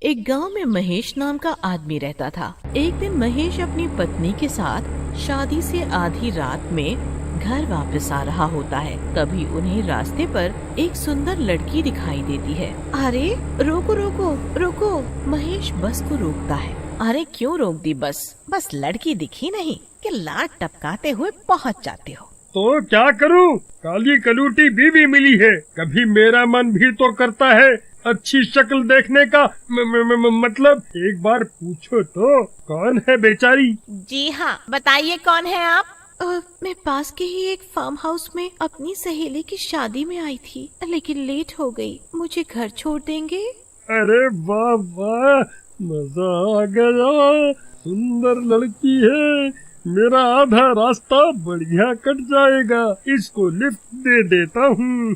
एक गांव में महेश नाम का आदमी रहता था। एक दिन महेश अपनी पत्नी के साथ शादी से आधी रात में घर वापस आ रहा होता है। तभी उन्हें रास्ते पर एक सुंदर लड़की दिखाई देती है। अरे रोको रोको रोको, महेश बस को रोकता है। अरे क्यों रोक दी बस? बस लड़की दिखी नहीं कि लाड टपकाते हुए पहुंच जाते हो। तो क्या करूं? काली कलूटी बीवी मिली है। कभी मेरा मन भी तो करता है अच्छी शक्ल देखने का। मतलब एक बार पूछो तो कौन है बेचारी? जी हाँ, बताइए कौन है आप? मैं पास के ही एक फार्म हाउस में अपनी सहेली की शादी में आई थी, लेकिन लेट हो गई। मुझे घर छोड़ देंगे? अरे वाह वाह, मजा आ गया। सुंदर लड़की है, मेरा आधा रास्ता बढ़िया कट जाएगा। इसको लिफ्ट दे देता हूँ।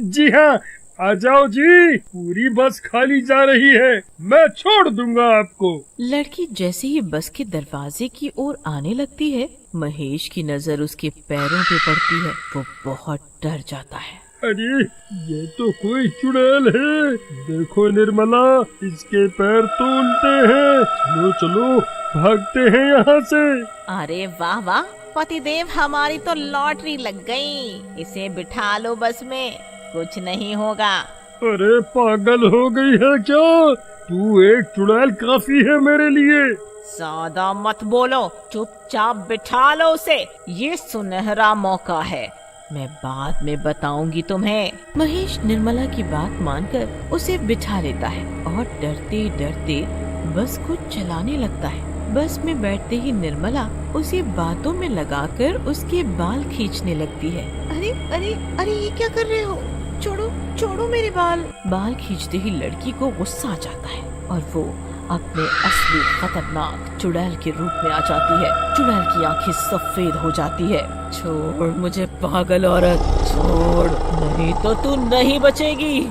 जी हाँ, आ जाओ जी, पूरी बस खाली जा रही है, मैं छोड़ दूंगा आपको। लड़की जैसे ही बस के दरवाजे की ओर आने लगती है, महेश की नजर उसके पैरों पे पड़ती है। वो बहुत डर जाता है। अरे ये तो कोई चुड़ैल है। देखो निर्मला, इसके पैर तो उल्टे हैं। चलो चलो भागते हैं यहाँ से। अरे वाह वाह पतिदेव, हमारी तो लॉटरी लग गई। इसे बिठा लो बस में, कुछ नहीं होगा। अरे पागल हो गई है क्या? तू एक चुड़ैल काफी है मेरे लिए। ज्यादा मत बोलो, चुपचाप बिठा लो उसे। ये सुनहरा मौका है, मैं बाद में बताऊंगी तुम्हें। महेश निर्मला की बात मानकर उसे बिठा लेता है और डरते डरते बस को चलाने लगता है। बस में बैठते ही निर्मला उसे बातों में लगाकर उसके बाल खींचने लगती है। अरे अरे अरे, ये क्या कर रहे हो? छोड़ो छोड़ो मेरे बाल। बाल खींचते ही लड़की को गुस्सा आ जाता है और वो अपने असली खतरनाक चुड़ैल के रूप में आ जाती है। चुड़ैल की आंखें सफेद हो जाती है। छोड़ मुझे पागल औरत, छोड़, नहीं तो तू नहीं बचेगी।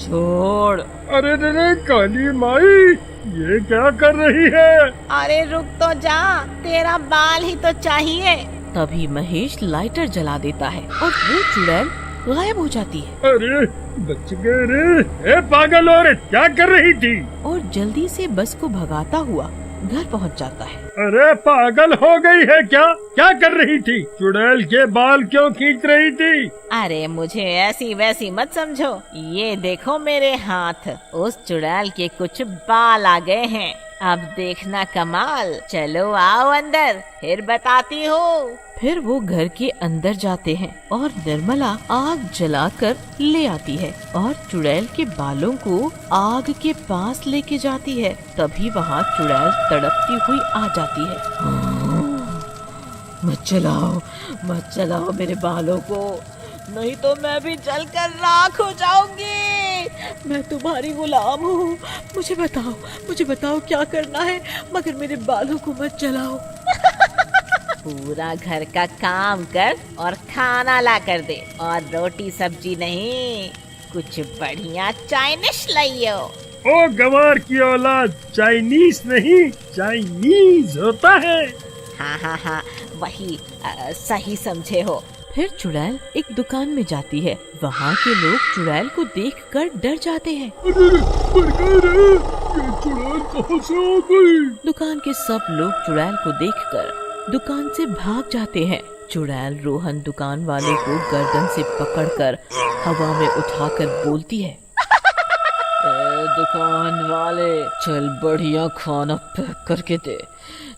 छोड़। अरे रे काली माई, ये क्या कर रही है? अरे रुक तो जा, तेरा बाल ही तो चाहिए। तभी महेश लाइटर जला देता है और वो चुड़ैल गायब हो जाती है। अरे बच गए रे। ए पागल औरत, क्या कर रही थी? और जल्दी से बस को भगाता हुआ घर पहुंच जाता है। अरे पागल हो गई है क्या? क्या कर रही थी? चुड़ैल के बाल क्यों खींच रही थी? अरे मुझे ऐसी वैसी मत समझो, ये देखो मेरे हाथ, उस चुड़ैल के कुछ बाल आ गए हैं। अब देखना कमाल। चलो आओ अंदर, फिर बताती हूँ। फिर वो घर के अंदर जाते हैं और निर्मला आग जलाकर ले आती है और चुड़ैल के बालों को आग के पास लेके जाती है। तभी वहाँ चुड़ैल तड़पती हुई आ जाती है। मत जलाओ मेरे बालों को, नहीं तो मैं भी जलकर राख हो जाऊंगी। मैं तुम्हारी गुलाम हूँ। मुझे बताओ क्या करना है, मगर मेरे बालों को मत जलाओ। पूरा घर का काम कर और खाना ला कर दे, और रोटी सब्जी नहीं, कुछ बढ़िया चाइनीज लाइयो। ओ गंवार की औलाद, चाइनीज नहीं चाइनीज होता है। हाँ, वही सही समझे हो। फिर चुड़ैल एक दुकान में जाती है। वहाँ के लोग चुड़ैल को देखकर डर जाते हैं। अरे ये चुड़ैल कहाँ से आ गई? दुकान के सब लोग चुड़ैल को देखकर दुकान से भाग जाते हैं। चुड़ैल रोहन दुकान वाले को गर्दन से पकड़कर हवा में उठाकर बोलती है, दुकान वाले, चल बढ़िया खाना पैक करके दे,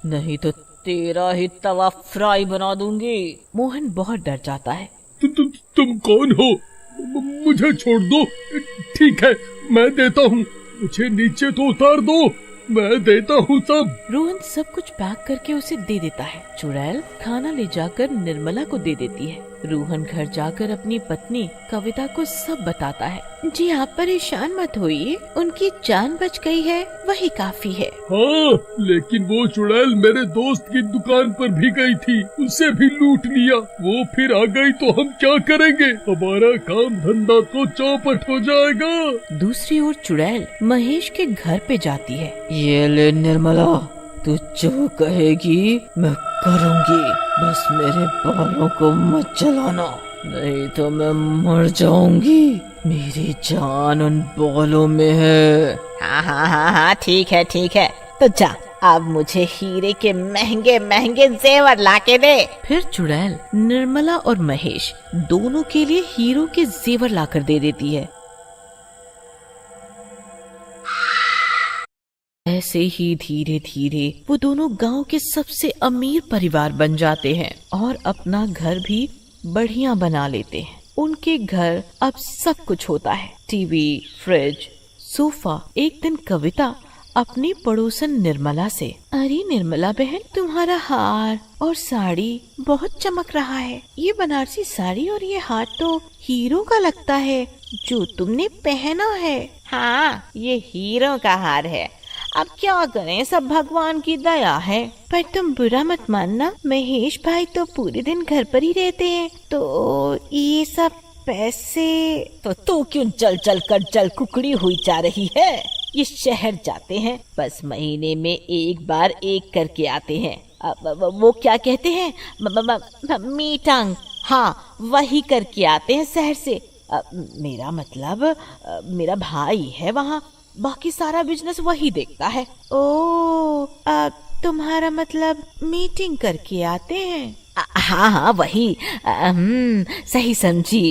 नहीं तो तेरा ही तवा फ्राई बना दूंगी। मोहन बहुत डर जाता है। तुम कौन हो? मुझे छोड़ दो। ठीक है, मैं देता हूँ, मुझे नीचे तो उतार दो, मैं देता हूँ सब। रोहन सब कुछ पैक करके उसे दे देता है। चुड़ैल खाना ले जाकर निर्मला को दे देती है। रोहन घर जाकर अपनी पत्नी कविता को सब बताता है। जी आप परेशान मत होइए, उनकी जान बच गई है, वही काफी है। हाँ, लेकिन वो चुड़ैल मेरे दोस्त की दुकान पर भी गई थी, उसे भी लूट लिया। वो फिर आ गई तो हम क्या करेंगे? हमारा काम धंधा तो चौपट हो जाएगा। दूसरी ओर चुड़ैल महेश के घर पे जाती है। ये ले निर्मला, तू जो कहेगी मैं करूँगी, बस मेरे बालों को मत जलाना। नहीं तो मैं मर जाऊंगी। मेरी जान उन बॉलों में है। हाँ हाँ हाँ हाँ, ठीक है ठीक है। तो जा, अब मुझे हीरे के महंगे महंगे जेवर लाके दे। फिर चुड़ैल निर्मला और महेश दोनों के लिए हीरो के जेवर लाकर दे देती है। ऐसे ही धीरे धीरे वो दोनों गांव के सबसे अमीर परिवार बन जाते हैं और अपना घर भी बढ़िया बना लेते हैं। उनके घर अब सब कुछ होता है, टीवी, फ्रिज, सोफा। एक दिन कविता अपनी पड़ोसन निर्मला से, अरे निर्मला बहन, तुम्हारा हार और साड़ी बहुत चमक रहा है। ये बनारसी साड़ी और ये हार तो हीरो का लगता है जो तुमने पहना है। हाँ, ये हीरो का हार है। अब क्या करें, सब भगवान की दया है। पर तुम बुरा मत मानना, महेश भाई तो पूरे दिन घर पर ही रहते हैं, तो ये सब पैसे तो तू क्यों जल जल कर जल कुकड़ी हुई जा रही है। ये शहर जाते हैं, बस महीने में एक बार एक करके आते हैं। वो क्या कहते हैं, मीटिंग, हाँ वही करके आते हैं शहर से। मेरा मतलब मेरा भाई है वहाँ, बाकी सारा बिजनेस वही देखता है। ओ, तुम्हारा मतलब मीटिंग करके आते हैं। हाँ हाँ वही, सही समझी।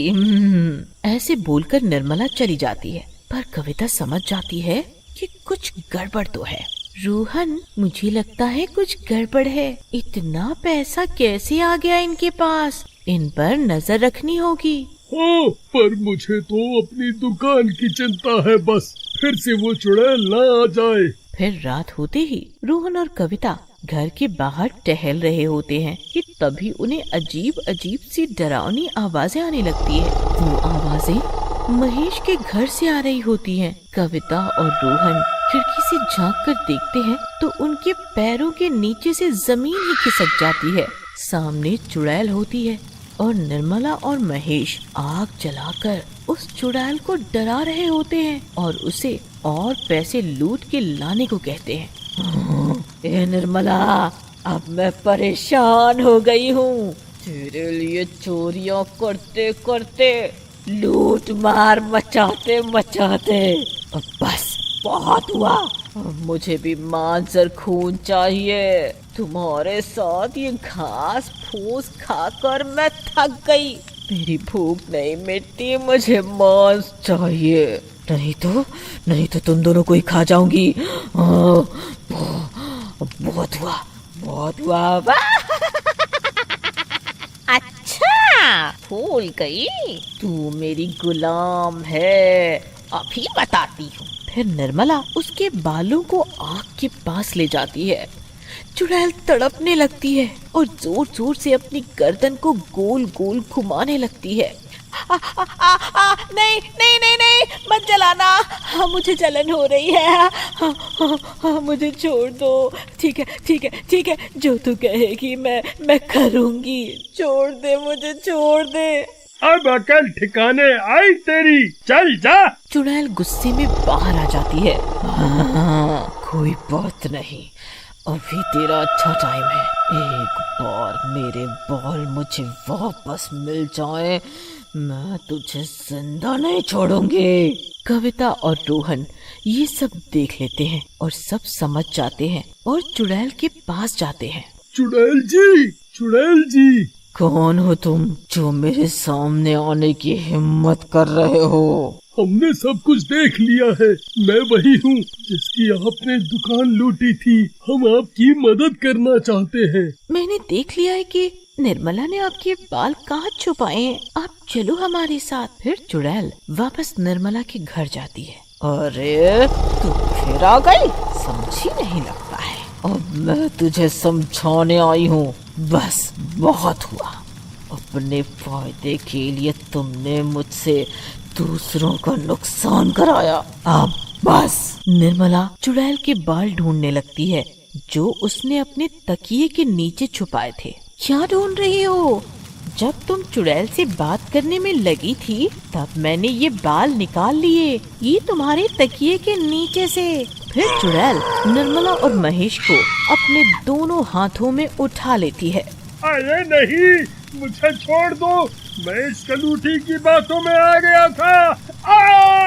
ऐसे बोलकर निर्मला चली जाती है, पर कविता समझ जाती है कि कुछ गड़बड़ तो है। रोहन, मुझे लगता है कुछ गड़बड़ है। इतना पैसा कैसे आ गया इनके पास? इन पर नजर रखनी होगी। हाँ, पर मुझे तो अपनी दुकान की चिंता है, बस फिर से वो चुड़ैल ना आ जाए। फिर रात होते ही रोहन और कविता घर के बाहर टहल रहे होते हैं कि तभी उन्हें अजीब अजीब सी डरावनी आवाजें आने लगती है। वो आवाजें महेश के घर से आ रही होती हैं। कविता और रोहन खिड़की से झांक कर देखते हैं तो उनके पैरों के नीचे से जमीन ही खिसक जाती है। सामने चुड़ैल होती है और निर्मला और महेश आग जलाकर उस चुड़ैल को डरा रहे होते हैं और उसे और पैसे लूट के लाने को कहते हैं। ए निर्मला, अब मैं परेशान हो गई हूँ। तेरे लिए चोरियां करते करते, लूट मार मचाते मचाते अब बस बहुत हुआ। अब मुझे भी मांजर खून चाहिए। तुम्हारे साथ ये घास फूस खाकर मैं थक गई। मेरी भूख नहीं मिटती, मुझे मांस चाहिए। नहीं तो तुम दोनों को ही खा जाऊंगी। बहुत हुआ। अच्छा, भूल गई, तू मेरी गुलाम है। अभी बताती हूँ। फिर निर्मला उसके बालों को आग के पास ले जाती है। चुड़ैल तड़पने लगती है और जोर जोर से अपनी गर्दन को गोल गोल घुमाने लगती है। नहीं, मत जलाना। हाँ, मुझे जलन हो रही है। हाँ, मुझे छोड़ दो। ठीक है, जो तू कहेगी मैं करूँगी। छोड़ दे, मुझे छोड़ दे। अब अकल ठिकाने आई तेरी, चल जा। चुड़ैल गुस्से में बाहर आ जाती है। कोई बात नहीं, अभी तेरा अच्छा टाइम है। एक बार मेरे बॉल मुझे वापस मिल जाए, मैं तुझे जिंदा नहीं छोड़ूंगी। कविता और रोहन ये सब देख लेते हैं और सब समझ जाते हैं और चुड़ैल के पास जाते हैं। चुड़ैल जी, कौन हो तुम जो मेरे सामने आने की हिम्मत कर रहे हो? हमने सब कुछ देख लिया है। मैं वही हूँ जिसकी आपने दुकान लूटी थी। हम आपकी मदद करना चाहते हैं। मैंने देख लिया है कि निर्मला ने आपके बाल कहाँ छुपाए हैं। आप चलो हमारे साथ। फिर चुड़ैल वापस निर्मला के घर जाती है। अरे तू फिर आ गई, समझी नहीं लगता है। अब मैं तुझे समझाने आई हूँ। बस बहुत हुआ। अपने फायदे के लिए तुमने मुझसे दूसरों का नुकसान कराया। अब बस। निर्मला चुड़ैल के बाल ढूंढने लगती है जो उसने अपने तकिए के नीचे छुपाए थे। क्या ढूंढ रही हो? जब तुम चुड़ैल से बात करने में लगी थी तब मैंने ये बाल निकाल लिए, ये तुम्हारे तकिए के नीचे से। फिर चुड़ैल निर्मला और महेश को अपने दोनों हाथों में उठा लेती है। अरे नहीं, मुझे छोड़ दो, मैं इस कनूठी की बातों में आ गया था।